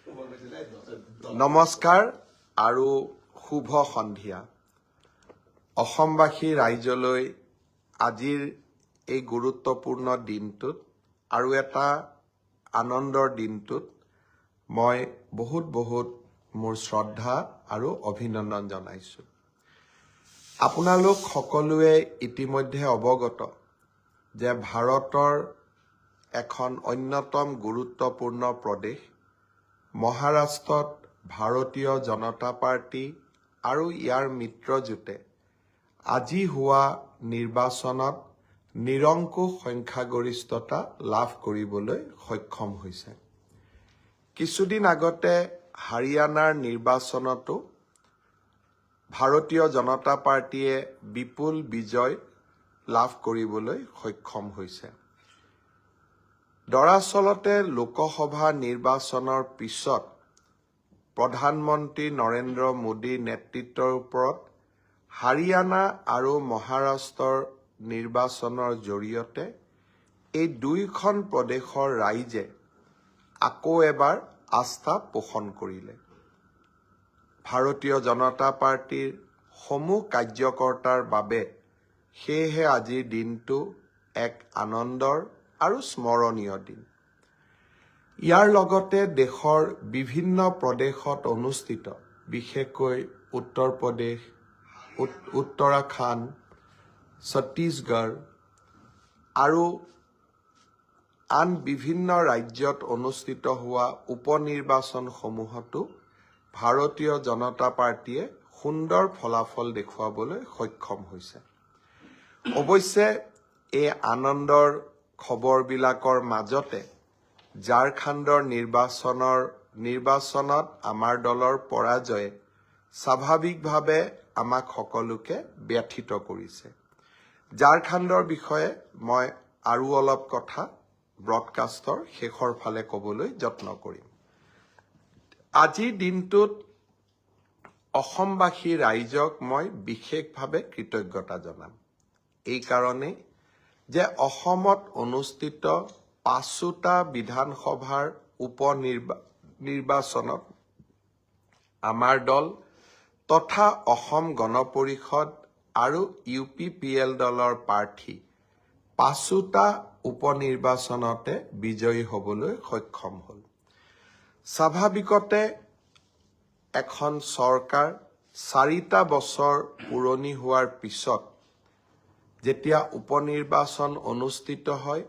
নমস্কাৰ আৰু শুভ সন্ধিয়া অসমবাসী ৰাইজলৈ আজিৰ এই গুৰুত্বপূৰ্ণ দিনটোত আৰু এটা আনন্দৰ দিনটোত মই বহুত মোৰ শ্ৰদ্ধা আৰু অভিনন্দন জনাইছো আপোনালোক সকলোৱে ইতিমধ্যে অৱগত যে ভাৰতৰ এখন অন্যতম গুৰুত্বপূৰ্ণ প্ৰদেশ মহাৰাষ্ট্ৰত ভাৰতীয় জনতা পাৰ্টি আৰু ইয়াৰ মিত্ৰজোঁটে আজি হোৱা নিৰ্বাচনত নিৰংকুশ সংখ্যাগৰিষ্ঠতা লাভ কৰিবলৈ সক্ষম হৈছে। কিছুদিন আগতে হাৰিয়ানাৰ নিৰ্বাচনতো ভাৰতীয় জনতা পাৰ্টিয়ে বিপুল বিজয় লাভ কৰিবলৈ সক্ষম হৈছে। দৰাচলতে লোকসভা নিৰ্বাচনৰ পিছত প্ৰধানমন্ত্ৰী নৰেন্দ্ৰ মোদীৰ নেতৃত্বৰ ওপৰত হাৰিয়ানা আৰু মহাৰাষ্ট্ৰৰ নিৰ্বাচনৰ জৰিয়তে এই দুইখন প্ৰদেশৰ ৰাইজে আকৌ এবাৰ আস্থা পোষণ কৰিলে। ভাৰতীয় জনতা পাৰ্টিৰ সমূহ কাৰ্যকৰ্তাৰ বাবে সেয়েহে আজিৰ দিনটো এক আনন্দৰ আৰু স্মৰণীয় দিন। ইয়াৰ লগতে দেশৰ বিভিন্ন প্ৰদেশত অনুষ্ঠিত বিশেষকৈ উত্তৰ প্ৰদেশ, উত্তৰাখণ্ড, ছত্তীশগড় আৰু আন বিভিন্ন ৰাজ্যত অনুষ্ঠিত হোৱা উপনিৰ্বাচনসমূহতো ভাৰতীয় জনতা পাৰ্টিয়ে সুন্দৰ ফলাফল দেখুৱাবলৈ সক্ষম হৈছে। অৱশ্যে এই আনন্দৰ খবৰবিলাকৰ মাজতে ঝাৰখণ্ডৰ নিৰ্বাচনত আমাৰ দলৰ পৰাজয়ে স্বাভাৱিকভাৱে আমাক সকলোকে ব্যথিত কৰিছে। ঝাৰখণ্ডৰ বিষয়ে মই আৰু অলপ কথা ব্ৰডকাষ্টৰ শেষৰ ফালে ক'বলৈ যত্ন কৰিম। আজিৰ দিনটোত অসমবাসী ৰাইজক মই বিশেষভাৱে কৃতজ্ঞতা জনাম। এই কাৰণেই যে অসমত অনুষ্ঠিত ৫টা বিধানসভাৰ উপনিৰ্বাচনত আমাৰ দল তথা অসম গণ পৰিষদ আৰু UPPL দলৰ প্ৰাৰ্থী ৫টা উপনিৰ্বাচনতে বিজয়ী হ'বলৈ সক্ষম হ'ল। স্বাভাৱিকতে এখন চৰকাৰ 4টা বছৰ পুৰণি হোৱাৰ পিছত যেতিয়া উপনিৰ্বাচন অনুষ্ঠিত হয়,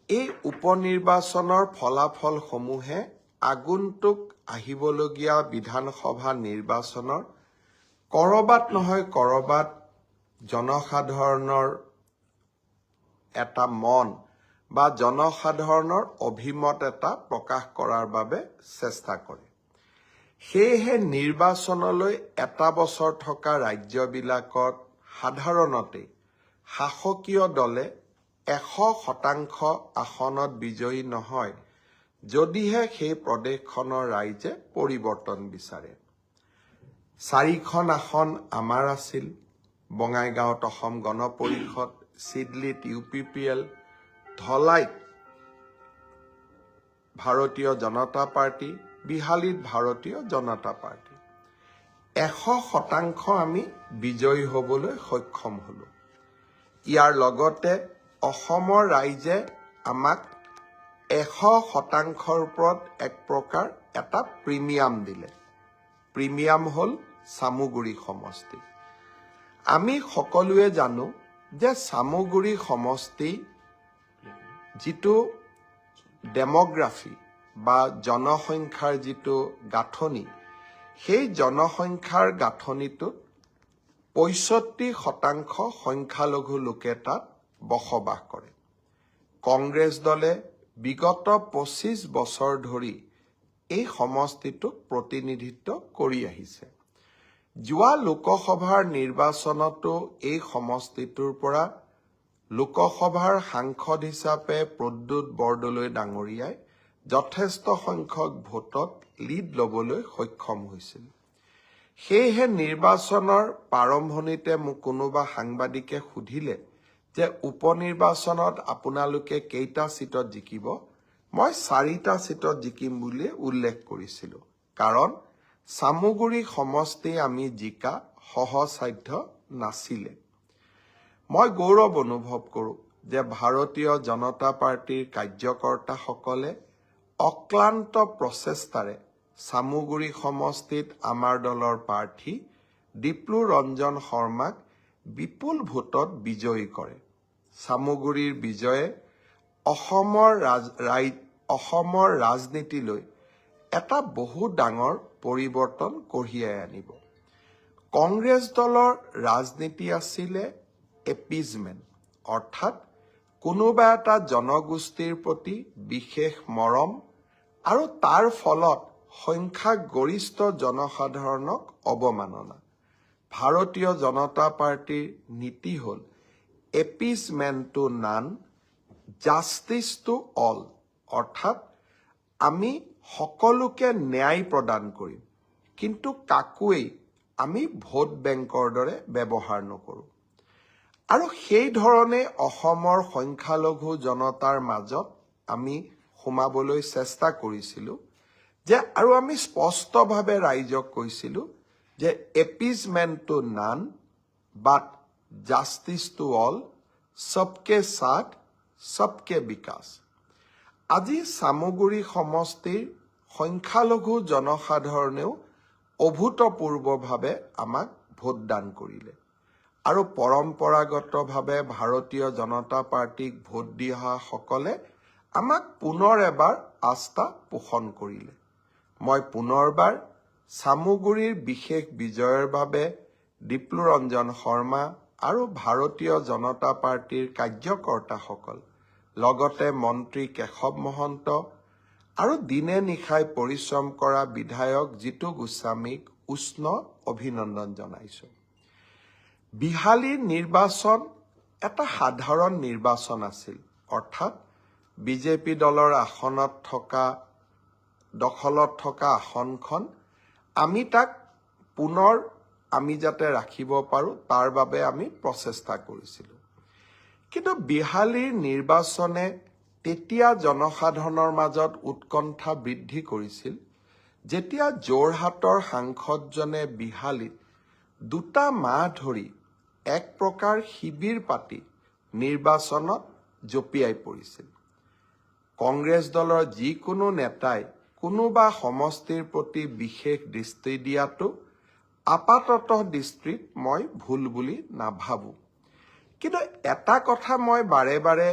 এই উপনিৰ্বাচনৰ ফলাফলসমূহে আগন্তুক আহিবলগীয়া বিধানসভা নিৰ্বাচনৰ কৰবাত নহয় কৰবাত জনসাধাৰণৰ এটা মন বা জনসাধাৰণৰ অভিমত এটা প্ৰকাশ কৰাৰ বাবে চেষ্টা কৰে। সেয়েহে নিৰ্বাচনলৈ এটা বছৰ থকা ৰাজ্যবিলাকত সাধাৰণতে শাসকীয় দলে 100% আসনত বিজয়ী নহয় যদিহে সেই প্ৰদেশখনৰ ৰাইজে পৰিৱৰ্তন বিচাৰে। 4খন আসন আমাৰ আছিল, বঙাইগাঁৱত অসম গণ পৰিষদ, চিডলিত UPPL, ধলাইত ভাৰতীয় জনতা পাৰ্টি, বিহালীত ভাৰতীয় জনতা পাৰ্টি। 100% আমি বিজয়ী হ'বলৈ সক্ষম হলো। ইয়াৰ লগতে অসমৰ ৰাইজে আমাক 100%ৰ ওপৰত এক প্ৰকাৰ এটা প্ৰিমিয়াম দিলে। প্ৰিমিয়াম হ'ল চামুগুৰি সমষ্টি। আমি সকলোৱে জানো যে চামুগুৰি সমষ্টি যিটো ডেমোগ্ৰাফি বা জনসংখ্যাৰ যিটো গাঁথনি, সেই জনসংখ্যাৰ গাঁথনিটোত 65% সংখ্যালঘু লোকে তাত বসবাস কৰে। কংগ্ৰেছ দলে বিগত 25 বছৰ ধৰি এই সমষ্টিটোক প্ৰতিনিধিত্ব কৰি আহিছে। যোৱা লোকসভাৰ নিৰ্বাচনতো এই সমষ্টিটোৰ পৰা লোকসভাৰ সাংসদ হিচাপে প্ৰদ্যুৎ বৰদলৈ ডাঙৰীয়াই যথেষ্ট সংখ্যক ভোটত লিড ল'বলৈ সক্ষম হৈছিল। সেয়েহে নিৰ্বাচনৰ প্ৰাৰম্ভণিতে মোক কোনোবা সাংবাদিকে সুধিলে যে উপনিৰ্বাচনত আপোনালোকে কেইটা সিটত জিকিব, মই 4টা সিটত জিকিম বুলি উল্লেখ কৰিছিলোঁ কাৰণ চামুগুৰি সমষ্টি আমি জিকা সহসাধ্য নাছিলে। মই গৌৰৱ অনুভৱ কৰোঁ যে ভাৰতীয় জনতা পাৰ্টিৰ কাৰ্যকৰ্তাসকলে অক্লান্ত প্ৰচেষ্টাৰে চামুগুৰি সমষ্টিত আমাৰ দলৰ প্ৰাৰ্থী ডিপ্লু ৰঞ্জন শৰ্মাক বিপুল ভোটত বিজয়ী কৰে। চামুগুৰিৰ বিজয়ে অসমৰ ৰাজনীতিলৈ এটা বহু ডাঙৰ পৰিৱৰ্তন কঢ়িয়াই আনিব। কংগ্ৰেছ দলৰ ৰাজনীতি আছিলে এপিজমেণ্ট, অৰ্থাৎ কোনোবা এটা জনগোষ্ঠীৰ প্ৰতি বিশেষ মৰম আৰু তাৰ ফলত সংখ্যাগৰিষ্ঠ জনসাধাৰণক অৱমাননা। ভাৰতীয় জনতা পাৰ্টিৰ নীতি হ'ল appeasement to none, justice to all, অৰ্থাৎ আমি সকলোকে ন্যায় প্ৰদান কৰিম কিন্তু কাকোৱেই আমি ভোট বেংকৰ দৰে ব্যৱহাৰ নকৰোঁ। আৰু সেই ধৰণে অসমৰ সংখ্যালঘু জনতাৰ মাজত আমি সোমাবলৈ চেষ্টা কৰিছিলোঁ যে আৰু আমি স্পষ্টভাৱে ৰাইজক কৈছিলোঁ যে appeasement to none but justice to all, সবকে সাথ সবকে বিকাশ। আজি চামুগুৰি সমষ্টিৰ সংখ্যালঘু জনসাধাৰণেও অভূতপূৰ্বভাৱে আমাক ভোটদান কৰিলে আৰু পৰম্পৰাগতভাৱে ভাৰতীয় জনতা পাৰ্টিক ভোট দি অহাসকলে আমাক পুনৰ এবাৰ আস্থা পোষণ কৰিলে। মই পুনৰবাৰ চামুগুৰিৰ বিশেষ বিজয়ৰ বাবে ডিপ্লু ৰঞ্জন শৰ্মা আৰু ভাৰতীয় জনতা পাৰ্টিৰ কাৰ্যকৰ্তাসকল, লগতে মন্ত্ৰী কেশৱ মহন্ত আৰু দিনে নিশাই পৰিশ্ৰম কৰা বিধায়ক জিতু গোস্বামীক উষ্ণ অভিনন্দন জনাইছোঁ। বিহালীৰ নিৰ্বাচন এটা সাধাৰণ নিৰ্বাচন আছিল, অৰ্থাৎ বিজেপি দলৰ দখলত থকা আসনখন আমি তাক পুনৰ আমি যাতে ৰাখিব পাৰোঁ তাৰ বাবে আমি প্ৰচেষ্টা কৰিছিলোঁ। কিন্তু বিহালীৰ নিৰ্বাচনে তেতিয়া জনসাধাৰণৰ মাজত উৎকণ্ঠা বৃদ্ধি কৰিছিল যেতিয়া যোৰহাটৰ সাংসদজনে বিহালীত 2 মাহ ধৰি এক প্ৰকাৰ শিবিৰ পাতি নিৰ্বাচনত জঁপিয়াই পৰিছিল। কংগ্ৰেছ দলৰ যিকোনো নেতাই কোনোবা সমষ্টিৰ প্ৰতি বিশেষ দৃষ্টি দিয়াটো আপাততঃ দৃষ্টিত মই ভুল বুলি নাভাবোঁ। কিন্তু এটা কথা মই বাৰে বাৰে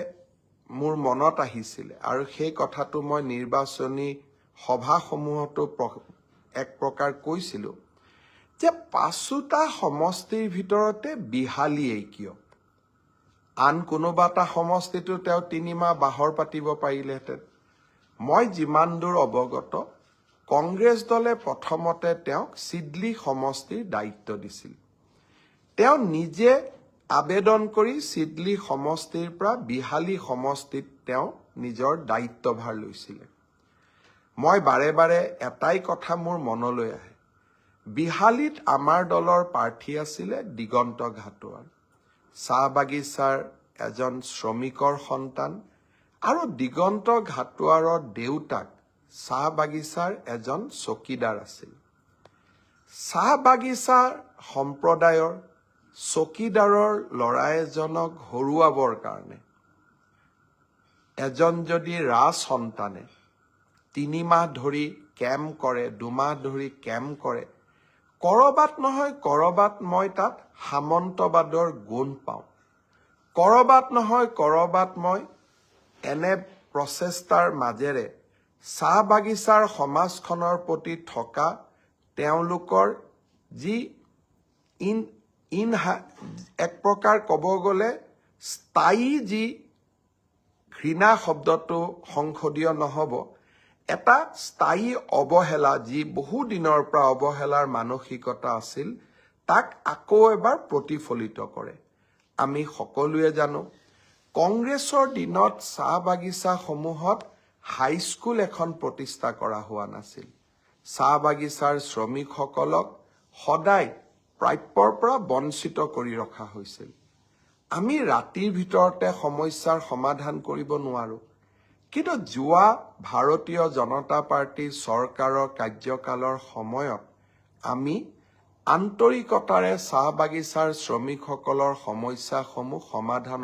মোৰ মনত আহিছিলে আৰু সেই কথাটো মই নিৰ্বাচনী সভাসমূহতো এক প্ৰকাৰ কৈছিলোঁ যে 5টা সমষ্টিৰ ভিতৰতে বিহালীয়েই কিয়? আন কোনোবা এটা সমষ্টিটো তেওঁ 3 মাহ বাহৰ পাতিব পাৰিলেহেঁতেন। মই যিমান দূৰ অৱগত, কংগ্ৰেছ দলে প্ৰথমতে তেওঁক চিডলি সমষ্টিৰ দায়িত্ব দিছিল। তেওঁ নিজে আবেদন কৰি চিডলি সমষ্টিৰ পৰা বিহালী সমষ্টিত তেওঁ নিজৰ দায়িত্বভাৰ লৈছিলে। মই বাৰে বাৰে এটাই কথা মোৰ মনলৈ আহে, বিহালীত আমাৰ দলৰ প্ৰাৰ্থী আছিলে দিগন্ত ঘাটোৱাৰ, চাহ বাগিচাৰ এজন শ্ৰমিকৰ সন্তান আৰু দিগন্ত ঘাটোৱাৰৰ দেউতাক চাহ বাগিচাৰ এজন চকীদাৰ আছিল। চাহ বাগিচাৰ সম্প্ৰদায়ৰ চকীদাৰৰ ল'ৰা এজনক হৰুৱাবৰ কাৰণে এজন যদি ৰাজ সন্তানে 3 মাহ ধৰি কেম্প কৰে, 2 মাহ ধৰি কেম্প কৰে, কৰবাত নহয় কৰবাত মই তাত সামন্তবাদৰ গুণ পাওঁ। কৰবাত নহয় কৰবাত মই এনে প্ৰচেষ্টাৰ মাজেৰে চাহ বাগিচাৰ সমাজখনৰ প্ৰতি থকা তেওঁলোকৰ যি এক প্ৰকাৰ ক'ব গ'লে স্থায়ী যি ঘৃণা শব্দটো সংসদীয় নহ'ব, এটা স্থায়ী অৱহেলা যি বহু দিনৰ পৰা অৱহেলাৰ মানসিকতা আছিল, তাক আকৌ এবাৰ প্ৰতিফলিত কৰে। আমি সকলোৱে জানো কংগ্ৰেছৰ দিনত চাহ বাগিচাসমূহত হাইস্কুল এখন প্ৰতিষ্ঠা কৰা হোৱা নাছিল। চাহ বাগিচাৰ শ্ৰমিকসকলক সদায় প্ৰাপ্যৰ পৰা বঞ্চিত কৰি ৰখা হৈছিল। আমি ৰাতিৰ ভিতৰতে সমস্যাৰ সমাধান কৰিব নোৱাৰোঁ, কিন্তু যোৱা ভাৰতীয় জনতা পাৰ্টি চৰকাৰৰ কাৰ্যকালৰ সময়ত আমি আন্তৰিকতাৰে চাহ বাগিচাৰ শ্ৰমিকসকলৰ সমস্যাসমূহ সমাধান